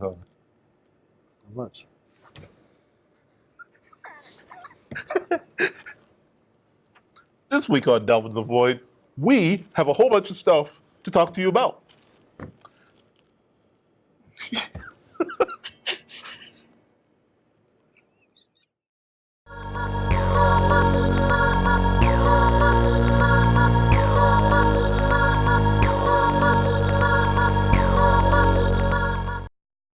How much? This week on Delve into the Void, we have a whole bunch of stuff to talk to you about.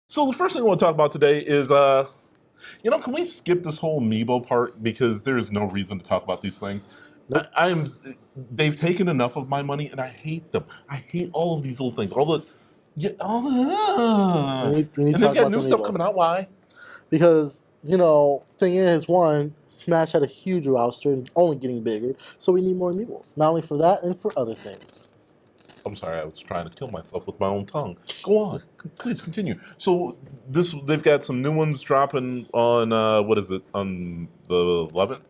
So the first thing I want to talk about today is, can we skip this whole Amiibo part because there is no reason to talk about these things. Nope. They've taken enough of my money, and I hate them. I hate all of these little things. We need and to they've talk got about new the stuff Amiibos. coming out. Why? Because, thing is, one, Smash had a huge roster and only getting bigger, so we need more Amiibos. Not only for that, and for other things. I'm sorry, I was trying to kill myself with my own tongue. Go on, please continue. So they've got some new ones dropping on on the 11th.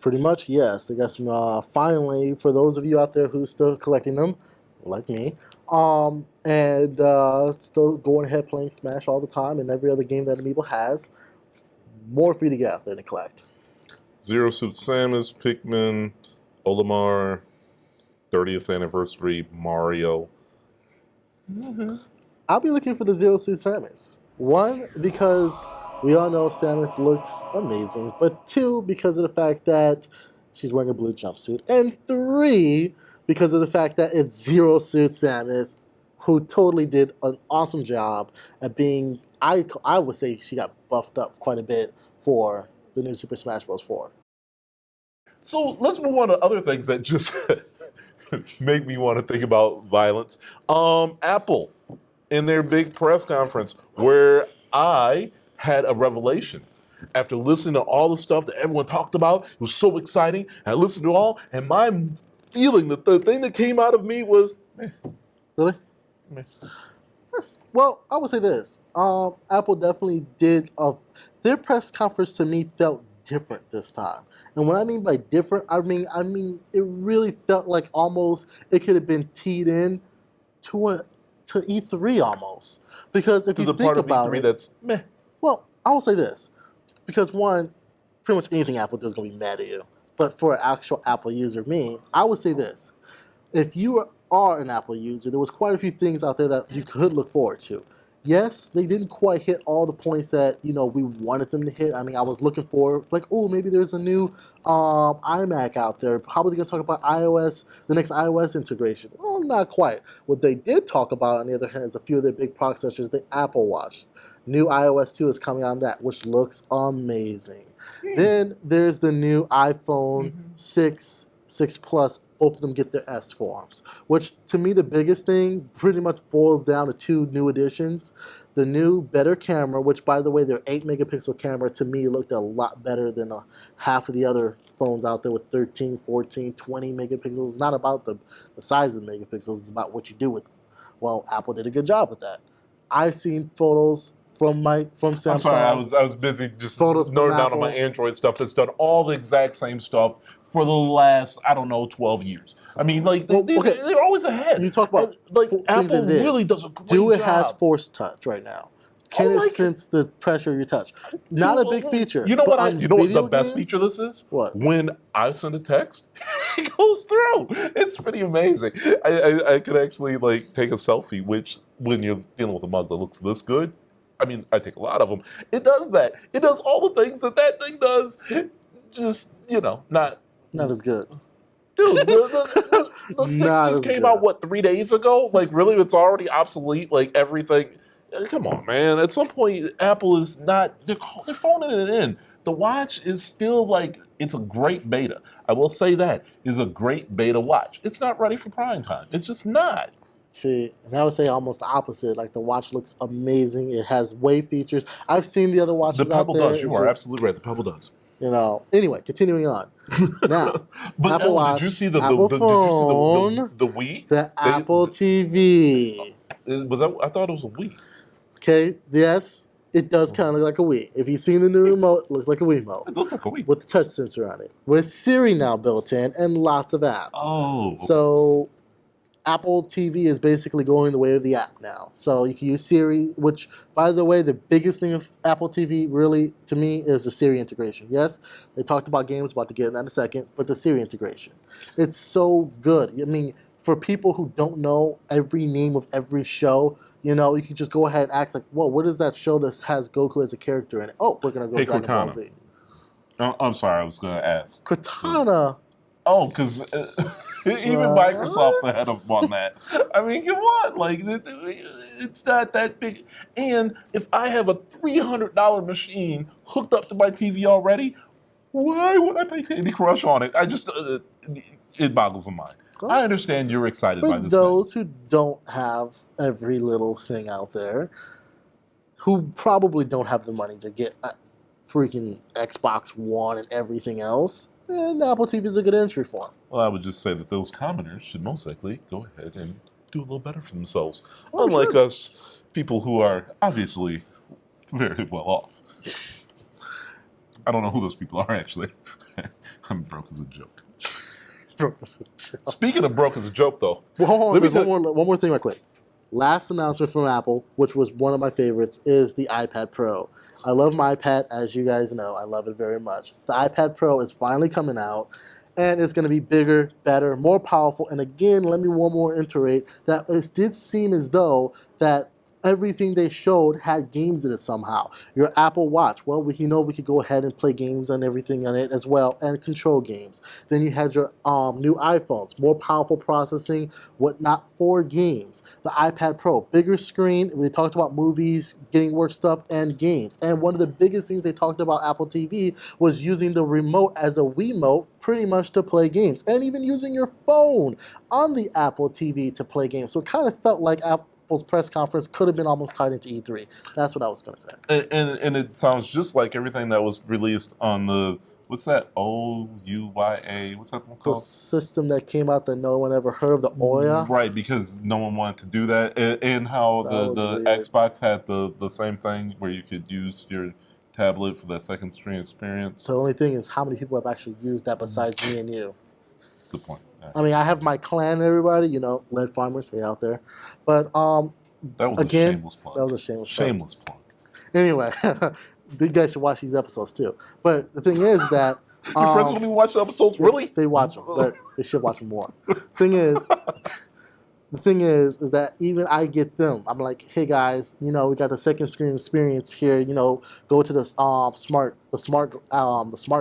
Pretty much, yes. They got some. Finally, for those of you out there who's still collecting them, like me, and still going ahead playing Smash all the time and every other game that Amiibo has, more for you to get out there to collect. Zero Suit Samus, Pikmin, Olimar, 30th anniversary Mario. I'll be looking for the Zero Suit Samus. One, because we all know Samus looks amazing, but two, because of the fact that she's wearing a blue jumpsuit, and three, because of the fact that it's Zero Suit Samus, who totally did an awesome job at being, I would say she got buffed up quite a bit for the new Super Smash Bros. 4. So let's move on to other things that just make me want to think about violence. Apple, in their big press conference, where I had a revelation. After listening to all the stuff that everyone talked about, it was so exciting. I listened to all, and my feeling, the thing that came out of me was, Really? Meh. Well, I would say this. Apple definitely did. Their press conference to me felt different this time. And what I mean by different, I mean it really felt like almost it could have been teed in to E3 almost. Because if to you the think part of about E3 it, that's meh. well, I will say this. Because one, pretty much anything Apple does is going to be mad at you. But for an actual Apple user, me, I would say this. If you are an Apple user, there was quite a few things out there that you could look forward to. Yes, they didn't quite hit all the points that, we wanted them to hit. I mean, I was looking for, maybe there's a new iMac out there. How are they going to talk about iOS, the next iOS integration? Well, not quite. What they did talk about, on the other hand, is a few of their big products, such as the Apple Watch. New iOS 2 is coming on that, which looks amazing. Then there's the new iPhone 6 Plus. Both of them get their S forms, which to me the biggest thing pretty much boils down to two new additions. The new better camera, which by the way, their 8 megapixel camera to me looked a lot better than half of the other phones out there with 13, 14, 20 megapixels. It's not about the size of the megapixels, it's about what you do with them. Well, Apple did a good job with that. I've seen photos from Samsung. I'm sorry, I was busy just noting down on my Android stuff that's done all the exact same stuff for the last, 12 years. I mean, they're always ahead. You talk about Apple really does a great job. It has Force Touch right now. Can it sense the pressure of your touch? Not a big feature. You know what the best feature this is? What? When I send a text, it goes through. It's pretty amazing. I could actually take a selfie, which when you're dealing with a mug that looks this good, I mean, I take a lot of them. It does that. It does all the things that thing does. Just, not as good. Dude, the 6 just came out, 3 days ago? Really, it's already obsolete? Everything. Come on, man. At some point, Apple is not, they're phoning it in. The watch is still it's a great beta. I will say that. It's a great beta watch. It's not ready for prime time. It's just not. See, and I would say almost the opposite. The watch looks amazing. It has way features. I've seen the other watches out there. The Pebble does. You are absolutely right. The Pebble does. Anyway, continuing on. Now, but Apple Watch, did you see the Apple phone, did you see the Wii? The Apple TV. Was that? I thought it was a Wii. Okay, yes, it does kind of look like a Wii. If you've seen the new remote, it looks like a Wii remote. It looks like a Wii. With the touch sensor on it. With Siri now built in and lots of apps. Oh. Okay. So, Apple TV is basically going the way of the app now. So you can use Siri, which, by the way, the biggest thing of Apple TV really, to me, is the Siri integration. Yes, they talked about games, about to get in that in a second, but the Siri integration. It's so good. I mean, for people who don't know every name of every show, you know, you can just go ahead and ask, like, whoa, what is that show that has Goku as a character in it? Oh, we're going to go Hey, Dragon Ball Cortana. Z. I'm sorry, I was going to ask. Cortana. Oh, because even Microsoft's ahead of on that. I mean, come on, like it's not that big. And if I have a $300 machine hooked up to my TV already, why would I take Candy Crush on it? I just it boggles the mind. Well, I understand you're excited for by this those who don't have every little thing out there, who probably don't have the money to get a freaking Xbox One and everything else, then Apple TV is a good entry for them. Well, I would just say that those commoners should most likely go ahead and do a little better for themselves. Oh, Unlike sure. us, people who are obviously very well off. I don't know who those people are, actually. I'm broke as a joke. Speaking of broke as a joke, though. Well, hold on, let me there's one more thing right quick. Last announcement from Apple, which was one of my favorites, is the iPad Pro. I love my iPad, as you guys know. I love it very much. The iPad Pro is finally coming out, and it's going to be bigger, better, more powerful. And again, let me one more iterate that it did seem as though that everything they showed had games in it somehow. Your Apple Watch, well, we could go ahead and play games and everything on it as well, and control games. Then you had your new iPhones, more powerful processing, whatnot for games. The iPad Pro, bigger screen. We talked about movies, getting work stuff, and games. And one of the biggest things they talked about Apple TV was using the remote as a Wiimote pretty much to play games, and even using your phone on the Apple TV to play games. So it kind of felt like Apple's press conference could have been almost tied into E3. That's what I was going to say. And it sounds just like everything that was released on the, what's that, OUYA, what's that one The called? system that came out that no one ever heard of, the Oya. Right, because no one wanted to do that. And how That was the weird. Xbox had the same thing where you could use your tablet for that second screen experience. The only thing is how many people have actually used that besides me and you. Good point. I mean, I have my clan, everybody, you know, lead farmers, stay out there. But That was again, a shameless plug. that was a shameless plug. Shameless plug. Anyway, you guys should watch these episodes too. But the thing is that Your friends don't even watch the episodes, really? They watch them, but they should watch them more. The thing is that even I get them. I'm like, hey guys, you know, we got the second screen experience here. You know, go to the smart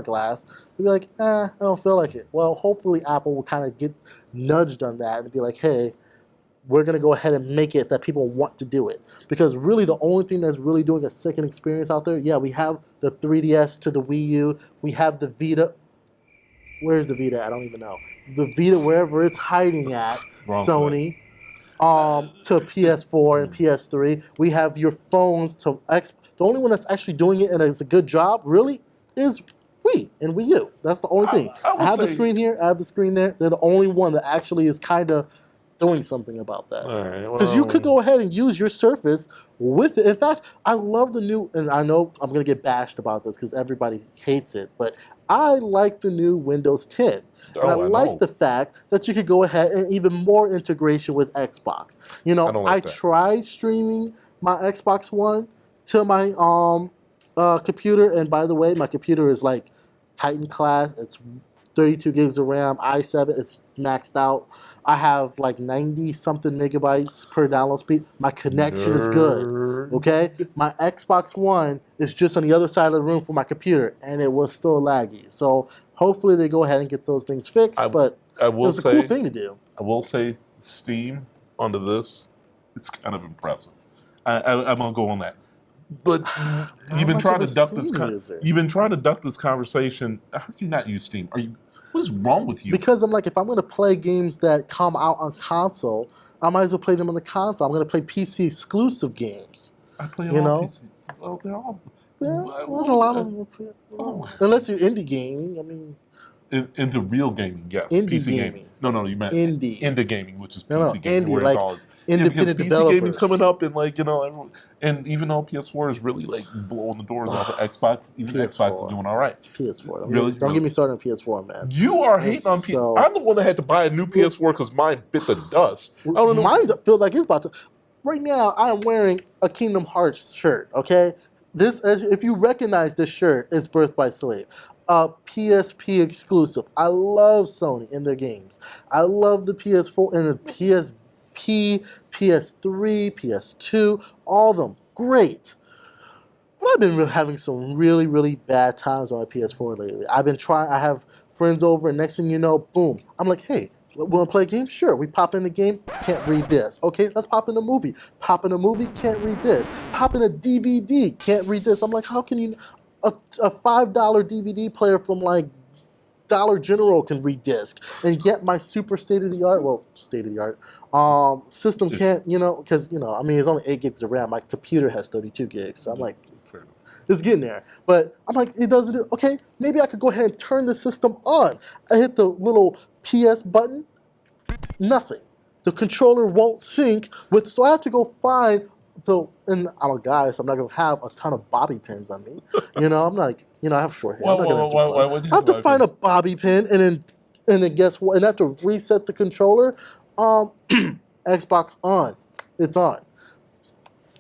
glass. They'd be like, I don't feel like it. Well, hopefully Apple will kind of get nudged on that and be like, hey, we're gonna go ahead and make it that people want to do it. Because really, the only thing that's really doing a second experience out there, yeah, we have the 3DS to the Wii U. We have the Vita. Where's the Vita? I don't even know. The Vita, wherever it's hiding at, Wrong Sony, to PS4 and PS3. We have your phones to X. The only one that's actually doing it and is a good job, really, is Wii and Wii U. That's the only thing. I would I have the say- screen here. I have the screen there. They're the only one that actually is kind of doing something about that. All right. Because you could go ahead and use your Surface with it. In fact, I love the new, and I know I'm going to get bashed about this because everybody hates it, but I like the new Windows 10. And I like know. the fact that you could go ahead and even more integration with Xbox. You know, I don't like that. tried streaming my Xbox One to my computer, and by the way, my computer is like Titan class. It's 32 gigs of RAM, i7. It's maxed out. I have like 90 something megabytes per download speed. My connection is good. Okay, my Xbox One is just on the other side of the room from my computer, and it was still laggy. So hopefully they go ahead and get those things fixed. But I it will was a say, cool thing to do. I will say, Steam onto this, it's kind of impressive. I'm gonna go on that. But you've been much trying of to a duck this. Steam user? You've been trying to duck this conversation. How can you not use Steam? What's wrong with you? Because I'm like, if I'm going to play games that come out on console, I might as well play them on the console. I'm going to play PC exclusive games. I play you on know? PC. Well, they're all. Yeah, well, a lot of them. Unless you're indie gaming, I mean, into real gaming, yes. Indie PC gaming. gaming. No, you meant Indie. indie gaming, which is PC No, gaming. indie, Where like because independent PC developers. gaming's coming up, and like everyone, and even though PS4 is really like blowing the doors off of Xbox, even Xbox is doing all right. PS4. Really, Don't get me started on PS4, man. You are hating on PS4. I'm the one that had to buy a new PS4 because mine bit the dust. I don't know. Mine's feels like it's about to. Right now, I'm wearing a Kingdom Hearts shirt. Okay, this if you recognize this shirt, it's Birth by Slave, a PSP exclusive. I love Sony in their games. I love the PS4 and the PSP, PS3, PS2, all of them great. But I've been having some really, really bad times on my PS4 lately. I've been trying. I have friends over, and next thing you know, boom. I'm like, hey, want to play a game? Sure. We pop in the game, can't read this. Okay, let's pop in a movie. Pop in a movie, can't read this. Pop in a DVD, can't read this. I'm like, how can you? A $5 DVD player from like Dollar General can read disc, and yet my super state of the art system can't. Because I mean, it's only 8 gigs of RAM. My computer has 32 gigs, so I'm like, it's getting there. But I'm like, it doesn't do. Okay, maybe I could go ahead and turn the system on. I hit the little PS button, nothing. The controller won't sync with, so I have to go find and I'm a guy, so I'm not gonna have a ton of bobby pins on me. I'm like, I have short hair. I'm not gonna I have to find a bobby pin, and then guess what? And I have to reset the controller. Xbox on, it's on.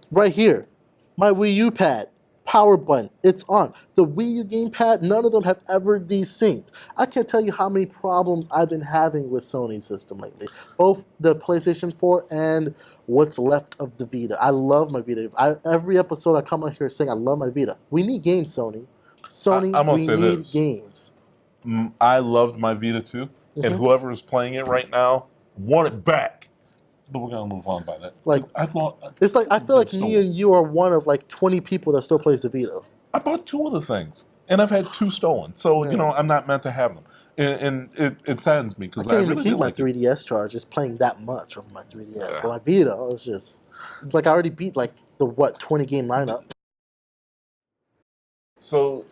Right here, my Wii U pad. Power button, it's on. The Wii U gamepad, none of them have ever desynced. I can't tell you how many problems I've been having with Sony's system lately. Both the PlayStation 4 and what's left of the Vita. I love my Vita. Every episode I come on here saying I love my Vita. We need games, Sony. We need games. I loved my Vita too, and whoever is playing it right now want it back. But we're gonna move on by that. Like I thought it's like I feel like me and you are one of like 20 people that still plays the Vita. I bought 2 of the things, and I've had 2 stolen. So I'm not meant to have them, and it saddens me because I can't even keep my 3DS charge. It's playing that much of my 3DS. But my Vita, it's like I already beat like the 20 game lineup. So